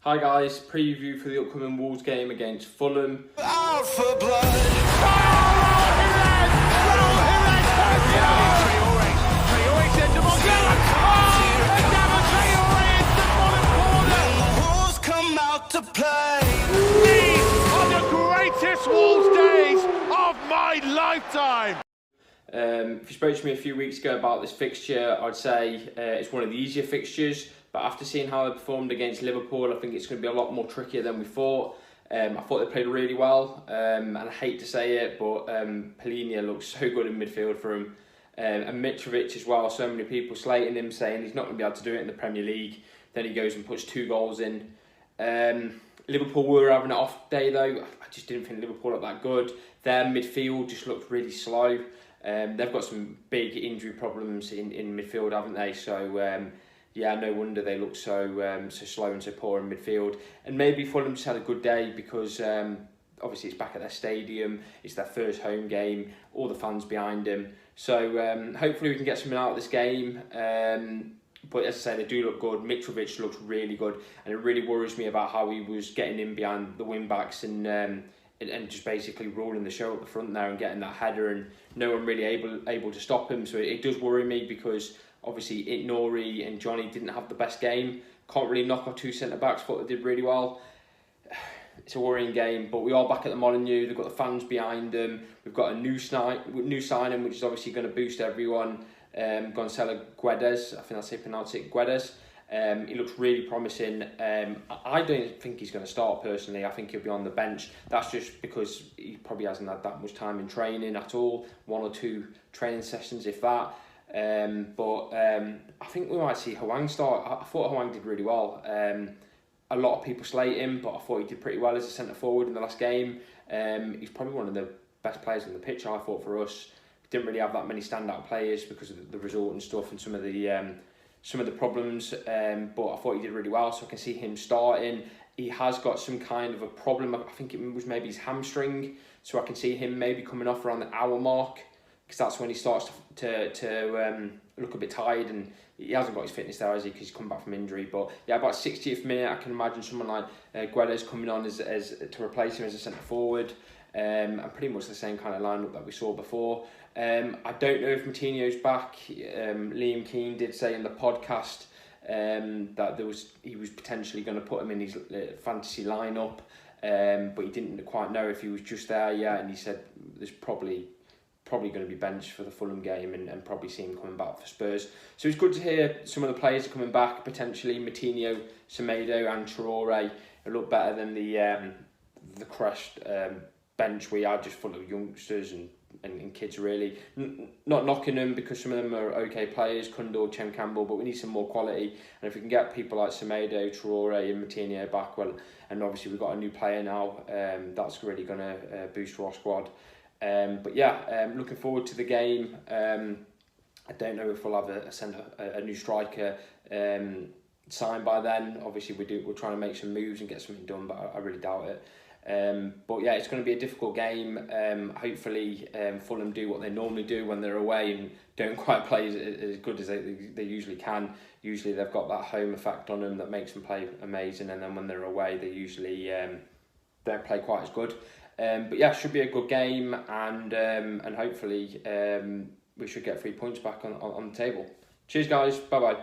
Hi guys, preview for the upcoming Wolves game against Fulham. Out for blood. Wolves come out to play. These are the greatest Wolves days of my lifetime. If you spoke to me a few weeks ago about this fixture, I'd say it's one of the easier fixtures. But after seeing how they performed against Liverpool, I think it's going to be a lot more trickier than we thought. I thought they played really well, and I hate to say it, but Polina looks so good in midfield for him. And Mitrovic as well, so many people slating him, saying he's not going to be able to do it in the Premier League. Then he goes and puts 2 goals in. Liverpool were having an off day though. I just didn't think Liverpool looked that good. Their midfield just looked really slow. They've got some big injury problems in midfield, haven't they? So yeah, no wonder they look so slow and so poor in midfield. And maybe Fulham just had a good day because obviously it's back at their stadium. It's their first home game. All the fans behind them. So hopefully we can get something out of this game. But as I say, they do look good. Mitrovic looks really good, and it really worries me about how he was getting in behind the wing backs and just basically rolling the show up the front there and getting that header, and no one really able to stop him. So it does worry me because obviously Nori and Johnny didn't have the best game. Can't really knock our 2 centre backs. Thought they did really well. It's a worrying game, but we are back at the Molineux. They've got the fans behind them. We've got a new signing, which is obviously going to boost everyone. Gonçalo Guedes, I think that's how you pronounce it, Guedes. He looks really promising. I don't think he's going to start personally. I think he'll be on the bench. That's just because he probably hasn't had that much time in training at all. 1 or 2 training sessions, if that. But I think we might see Hwang start. I thought Hwang did really well. A lot of people slate him, but I thought he did pretty well as a centre forward in the last game. He's probably one of the best players on the pitch, I thought, for us. Didn't really have that many standout players because of the result and stuff and some of the problems. But I thought he did really well, so I can see him starting. He has got some kind of a problem. I think it was maybe his hamstring, so I can see him maybe coming off around the hour mark, because that's when he starts to look a bit tired, and he hasn't got his fitness there, has he? Because he's come back from injury. But yeah, about 60th minute, I can imagine someone like Guedes coming on as to replace him as a centre forward, and pretty much the same kind of lineup that we saw before. I don't know if Moutinho's back. Liam Keane did say in the podcast that he was potentially going to put him in his fantasy lineup, but he didn't quite know if he was just there yet, and he said there's probably going to be benched for the Fulham game and probably see him coming back for Spurs. So it's good to hear some of the players are coming back, potentially Moutinho, Semedo and Traore. It look better than the crushed bench we had, just full of youngsters and kids really. Not knocking them because some of them are okay players, Kundal, Chem Campbell, but we need some more quality. And if we can get people like Semedo, Traore and Moutinho back, well, and obviously we've got a new player now, that's really going to boost our squad. But yeah, looking forward to the game. I don't know if we'll have a new striker signed by then. Obviously we're trying to make some moves and get something done, but I really doubt it. But yeah, it's going to be a difficult game. Hopefully Fulham do what they normally do when they're away and don't quite play as good as they usually can. Usually they've got that home effect on them that makes them play amazing, and then when they're away they usually don't play quite as good. But yeah, should be a good game, and hopefully we should get 3 points back on the table. Cheers guys, bye bye.